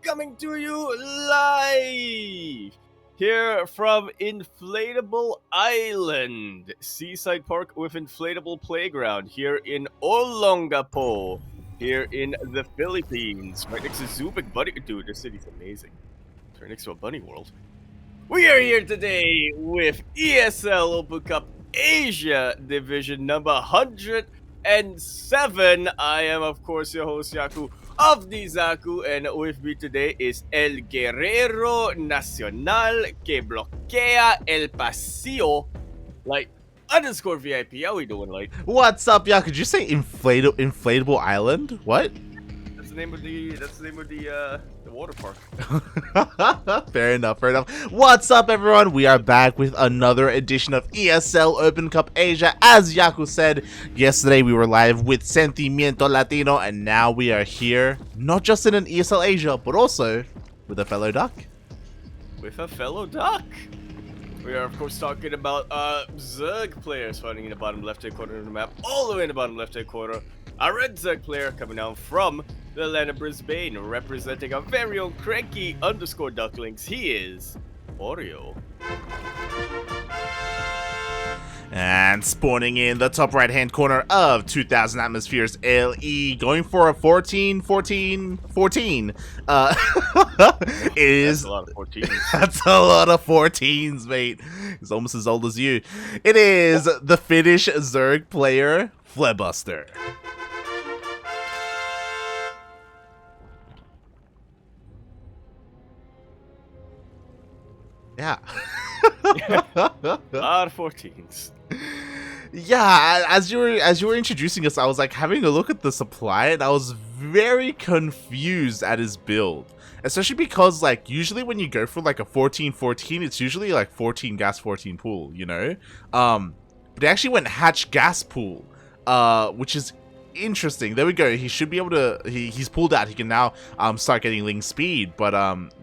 coming to you live here from Inflatable Island, Seaside Park with Inflatable Playground here in Olongapo, here in the Philippines, right next to Zubik Bunny. Dude, this city's amazing. It's right next to a bunny world. We are here today with ESL Open Cup Asia Division number 107. I am, of course, your host, Yaku of ZvZ, and with me today is El Guerrero Nacional que bloquea el pasillo, like, _ VIP. How we doing, like? What's up, y'all? Could you say inflatable island? What? That's the name of the water park. Fair enough. What's up, everyone? We are back with another edition of ESL Open Cup Asia. As Yaku said, yesterday we were live with Sentimiento Latino, and now we are here, not just in an ESL Asia, but also with a fellow duck. With a fellow duck. We are, of course, talking about Zerg players fighting in the bottom left-hand corner of the map, all the way in the bottom left-hand corner. A red Zerg player coming down from the land of Brisbane, representing our very own CranKy _ Ducklings. He is Oreo. And spawning in the top right-hand corner of 2000 Atmospheres LE, going for a 14. Is That's a lot of 14s. That's a lot of 14s, mate. He's almost as old as you. It is the Finnish Zerg player, PhleBuster. Yeah. A lot of 14s. Yeah, as you were introducing us, I was like having a look at the supply, and I was very confused at his build. Especially because, like, usually when you go for like a 14-14, it's usually like 14 gas, 14 pool, you know? But they actually went hatch gas pool, which is interesting. There we go. He should be able to. He's pulled out. He can now start getting link speed. But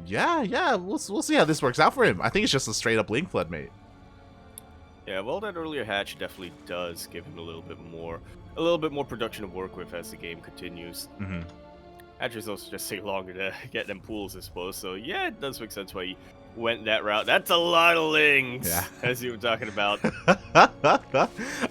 yeah, we'll see how this works out for him. I think it's just a straight up link flood, mate. Yeah, well, that earlier hatch definitely does give him a little bit more production to work with as the game continues. Mm-hmm. Hatches also just take longer to get them pools, I suppose. So yeah, it does make sense why he went that route. That's a lot of links, yeah. As you were talking about.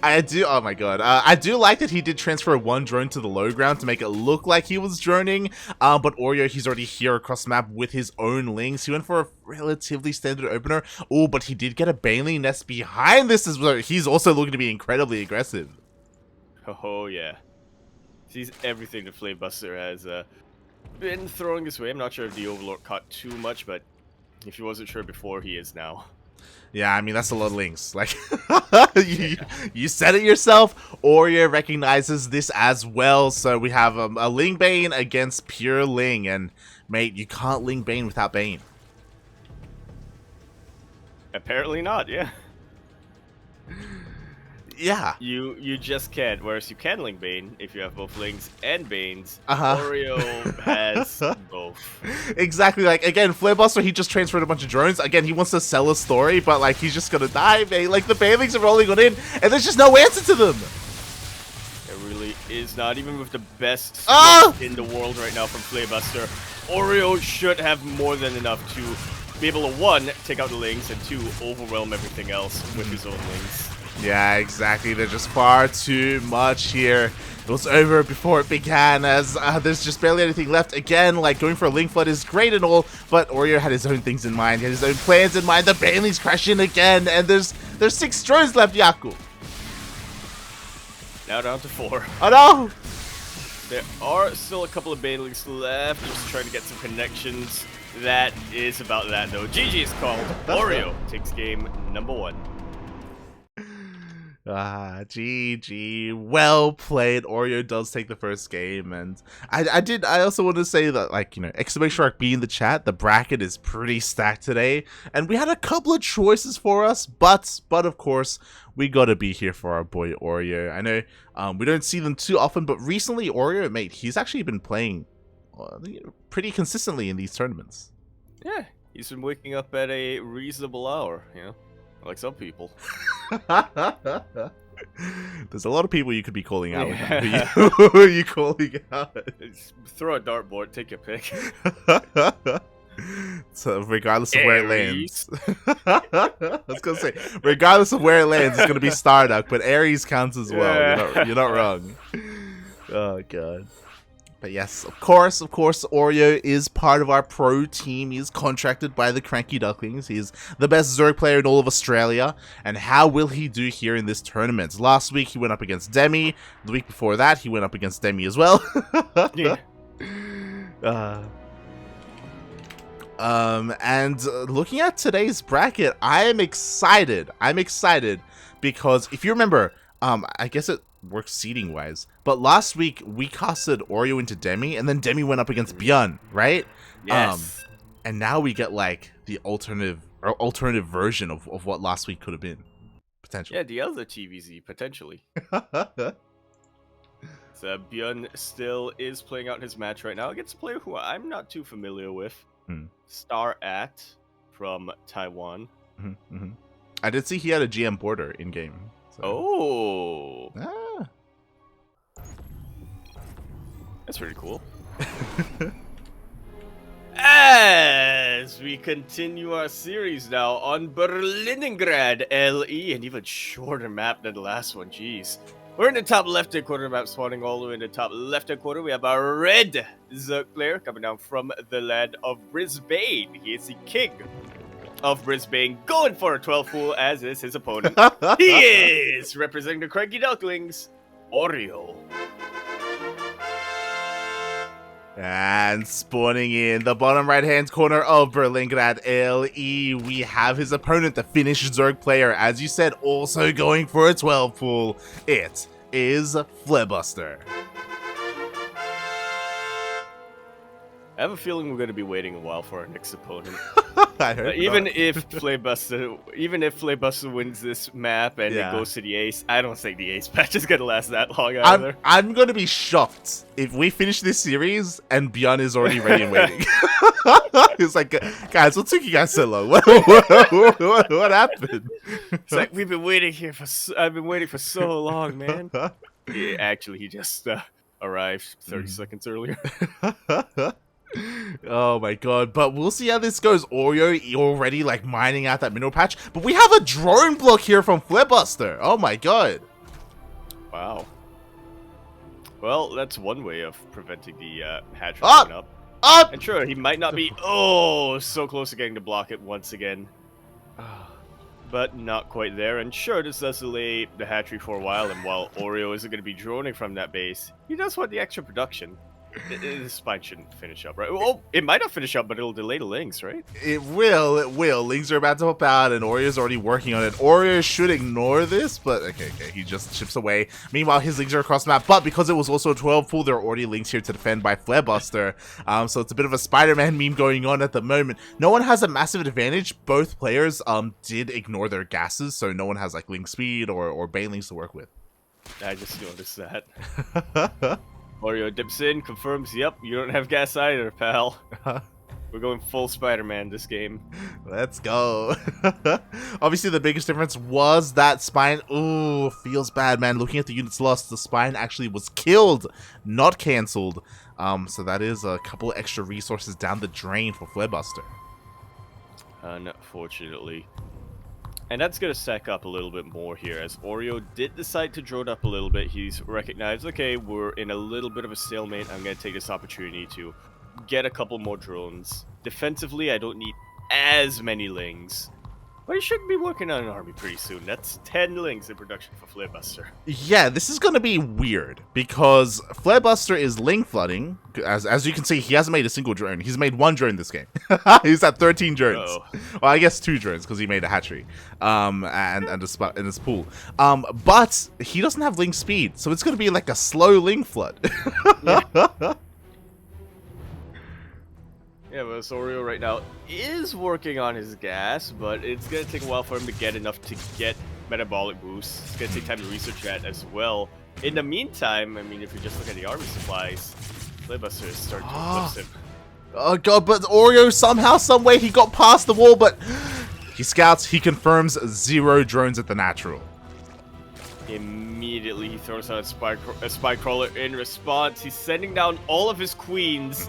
I do. Oh my god, I do like that he did transfer one drone to the low ground to make it look like he was droning. But Oreo, he's already here across the map with his own links. He went for a relatively standard opener. Oh, but he did get a Baneling nest behind this as well. He's also looking to be incredibly aggressive. Oh yeah, sees everything the PhleBuster has been throwing his way. I'm not sure if the Overlord caught too much, but if he wasn't sure before, he is now. Yeah, I mean, that's a lot of links. Like, you said it yourself. Oreo recognizes this as well. So we have a Ling Bane against pure Ling. And, mate, you can't Ling Bane without Bane. Apparently not, yeah. Yeah. You just can't, whereas you can Ling Bane if you have both Lings and Banes. Uh-huh. Oreo has both. Exactly, like, again, PhleBuster, he just transferred a bunch of drones. Again, he wants to sell a story, but, like, he's just gonna die, mate. Like, the Banelings are rolling on in, and there's just no answer to them. It really is not, even with the best Ah! in the world right now from PhleBuster. Oreo should have more than enough to be able to, 1, take out the Lings, and 2, overwhelm everything else with his own Lings. Yeah, exactly. There's just far too much here. It was over before it began, as there's just barely anything left. Again, like, going for a link flood is great and all, but Oreo had his own things in mind. He had his own plans in mind. The Banelings crash in again, and there's 6 drones left, Yaku. Now down to 4. Oh no! There are still a couple of Banelings left, just trying to get some connections. That is about that, though. GG is called. Oreo takes game number 1. GG. Well played. Oreo does take the first game, and I also want to say that, like, you know, !be in the chat, the bracket is pretty stacked today, and we had a couple of choices for us, but of course, we gotta be here for our boy Oreo. I know we don't see them too often, but recently Oreo, mate, he's actually been playing pretty consistently in these tournaments. Yeah, he's been waking up at a reasonable hour, you know, like some people. There's a lot of people you could be calling out. Yeah. Who are you calling out? Just throw a dartboard, take your pick. So regardless of where it Aries. lands. I was gonna say, regardless of where it lands, it's gonna be Starduck, but Aries counts as well. Yeah. You're not wrong. Oh god. But yes, of course, Oreo is part of our pro team. He's contracted by the CranKy Ducklings. He's the best Zerg player in all of Australia. And how will he do here in this tournament? Last week, he went up against Demi. The week before that, he went up against Demi as well. Yeah. And looking at today's bracket, I am excited. I'm excited because if you remember, I guess it works seeding wise, but last week we casted Oreo into Demi, and then Demi went up against Bjorn, right? Yes. And now we get like the alternative version of what last week could have been, potentially. Yeah, the other TVZ potentially. So Bjorn still is playing out his match right now against a player who I'm not too familiar with. Star At from Taiwan. I did see he had a GM border in game. So. Oh. Ah. That's pretty cool. As we continue our series now on Berlingrad LE, an even shorter map than the last one, jeez. We're in the top left-hand corner map, spawning all the way in the top left-hand corner. We have our red Zerg player coming down from the land of Brisbane. He is the king of Brisbane, going for a 12 fool, as is his opponent. He is representing the CranKy Ducklings, Oreo. And spawning in the bottom right-hand corner of Berlingrad LE, we have his opponent, the Finnish Zerg player, as you said, also going for a 12 pool. It is PhleBuster. I have a feeling we're going to be waiting a while for our next opponent. I heard Even if PhleBuster wins this map and it goes to the ace, I don't think the ace patch is gonna last that long either. I'm gonna be shocked if we finish this series and Bjorn is already ready and waiting. It's like, guys, what took you guys so long? What happened? It's like we've been waiting here I've been waiting for so long, man. Yeah, actually, he just arrived 30 seconds earlier. Oh my god, but we'll see how this goes. Oreo already like mining out that mineral patch, but we have a drone block here from PhleBuster. Oh my god. Wow. Well, that's one way of preventing the hatch from going up. And sure, he might not be so close to getting to block it once again. But not quite there, and sure, this does delay the hatchery for a while, and while Oreo isn't going to be droning from that base, he does want the extra production. This spine shouldn't finish up, right? Oh, it might not finish up, but it'll delay the links, right? It will. Links are about to pop out, and Oreo's already working on it. Oreo should ignore this, but okay, he just chips away. Meanwhile, his links are across the map, but because it was also a 12 pool, there are already links here to defend by PhleBuster. So it's a bit of a Spider-Man meme going on at the moment. No one has a massive advantage. Both players did ignore their gases, so no one has like link speed or bane links to work with. I just noticed that. Oreo dips in, confirms, yep, you don't have gas either, pal. We're going full Spider-Man this game. Let's go. Obviously, the biggest difference was that Spine. Ooh, feels bad, man. Looking at the units lost, the Spine actually was killed, not cancelled. So that is a couple extra resources down the drain for PhleBuster. Unfortunately. And that's going to stack up a little bit more here, as Oreo did decide to drone up a little bit. He's recognized, okay, we're in a little bit of a stalemate. I'm going to take this opportunity to get a couple more drones. Defensively, I don't need as many lings. But he should be working on an army pretty soon. That's 10 links in production for PhleBuster. Yeah, this is going to be weird, because PhleBuster is ling flooding. As you can see, he hasn't made a single drone. He's made one drone this game. He's at 13 drones. Well, I guess 2 drones, because he made a hatchery. And a spot in his pool. But he doesn't have ling speed, so it's going to be like a slow ling flood. Yeah, but Oreo right now is working on his gas, but it's going to take a while for him to get enough to get metabolic boosts. It's going to take time to research that as well. In the meantime, I mean, if you just look at the army supplies, PhleBuster is starting to eclipse him. Oh god, but Oreo somehow, someway, he got past the wall, but he scouts, he confirms 0 drones at the natural. Immediately, he throws out a spy crawler in response. He's sending down all of his queens.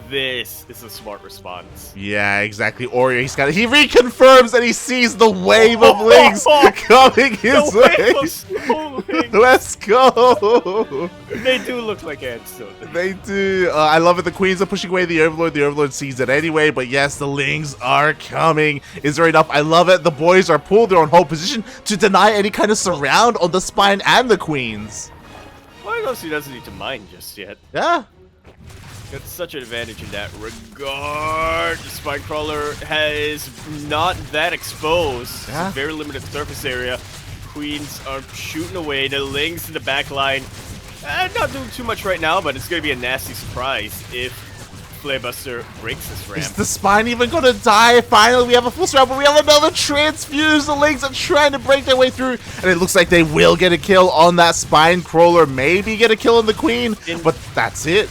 This is a smart response. Yeah, exactly. Oreo, he reconfirms and he sees the wave of Lings coming his way. Let's go. They do look like ants, though. They do. I love it. The queens are pushing away the Overlord. The Overlord sees it anyway, but yes, the Lings are coming. Is there enough? I love it. The boys are pulled. They're on hold position to deny any kind of surround on the spine and the queens. Well, I guess he doesn't need to mine just yet. Yeah. Got such an advantage in that regard. The spine crawler is not that exposed. Yeah. It's a very limited surface area. Queens are shooting away. The Lings in the back line. Not doing too much right now, but it's going to be a nasty surprise if PhleBuster breaks this ramp. Is the spine even going to die? Finally, we have a full surround, but we have another transfuse. The Lings are trying to break their way through, and it looks like they will get a kill on that spine crawler. Maybe get a kill on the queen, but that's it.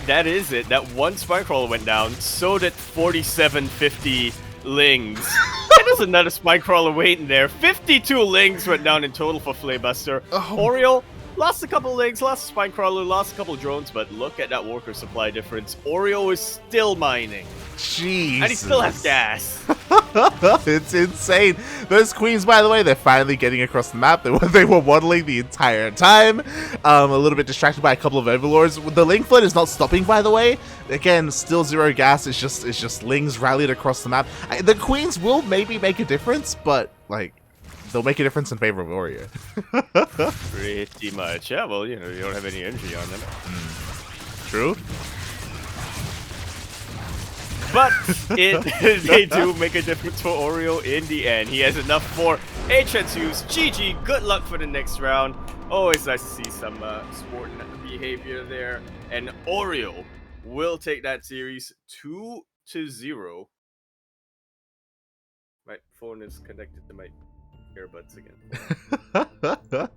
That is it. That one spine crawler went down. So did 4750 Lings. There's another spine crawler waiting there. 52 Lings went down in total for PhleBuster. Oreo lost a couple Lings, lost a spine crawler, lost a couple drones, but look at that worker supply difference. Oreo is still mining. Jeez. And he still has gas. It's insane. Those queens, by the way, they're finally getting across the map. They were waddling the entire time. A little bit distracted by a couple of overlords. The Ling flood is not stopping, by the way. Again, still zero gas. It's just Lings rallied across the map. The queens will maybe make a difference, but like they'll make a difference in favor of Oreo. Pretty much. Yeah, well, you know, you don't have any energy on them. True. But they do make a difference for Oreo in the end. He has enough for HNCU's. GG, good luck for the next round. Always nice to see some sporting behavior there. And Oreo will take that series 2-0. My phone is connected to my earbuds again.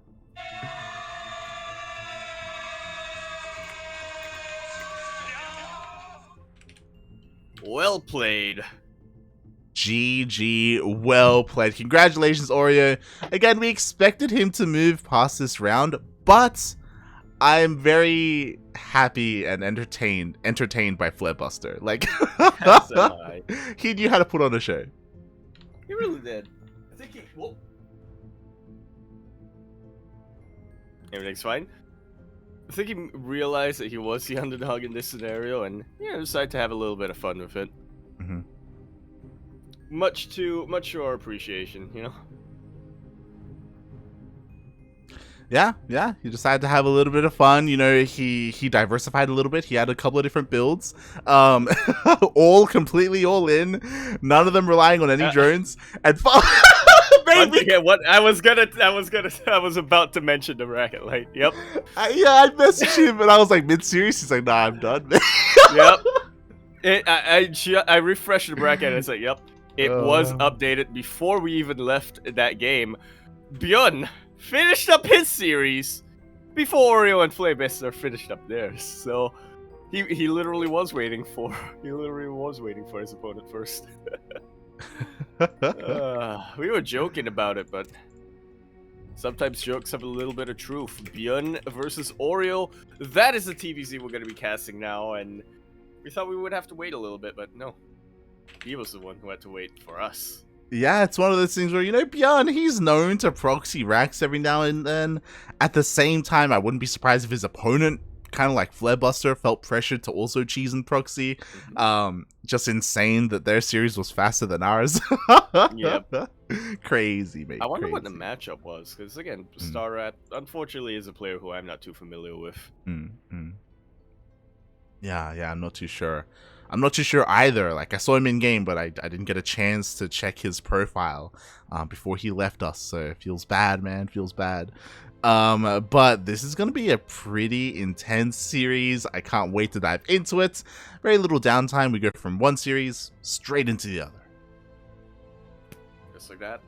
Well played. GG, well played. Congratulations, Oreo. Again, we expected him to move past this round, but I'm very happy and entertained by PhleBuster. Like, he knew how to put on a show. He really did. I think he... Whoa. Everything's fine? I think he realized that he was the underdog in this scenario and decided to have a little bit of fun with it. Much to our appreciation, you know? Yeah, he decided to have a little bit of fun. You know, he diversified a little bit. He had a couple of different builds, all completely all in, none of them relying on any drones. And again, what I was about to mention the bracket light. Yep. I messaged him and I was like mid-series. He's like, nah, I'm done. Yep. I refreshed the bracket and it's like, yep. It was updated before we even left that game. Bjorn finished up his series before Oreo and PhleBuster finished up theirs. So he literally was waiting for his opponent first. We were joking about it, but sometimes jokes have a little bit of truth. Bjorn versus Oreo. That is the TVZ we're going to be casting now, and we thought we would have to wait a little bit, but no. He was the one who had to wait for us. Yeah, it's one of those things where, you know, Bjorn, he's known to proxy racks every now and then. At the same time, I wouldn't be surprised if his opponent, kind of like PhleBuster, felt pressured to also cheese and proxy. Just insane that their series was faster than ours. Yep. Crazy, mate. I wonder what the matchup was, because again, StarCraft, unfortunately, is a player who I'm not too familiar with. Yeah, I'm not too sure. I'm not too sure either. Like, I saw him in game, but I didn't get a chance to check his profile before he left us. So it feels bad, man. Feels bad. But this is going to be a pretty intense series. I can't wait to dive into it. Very little downtime. We go from one series straight into the other. Just like that.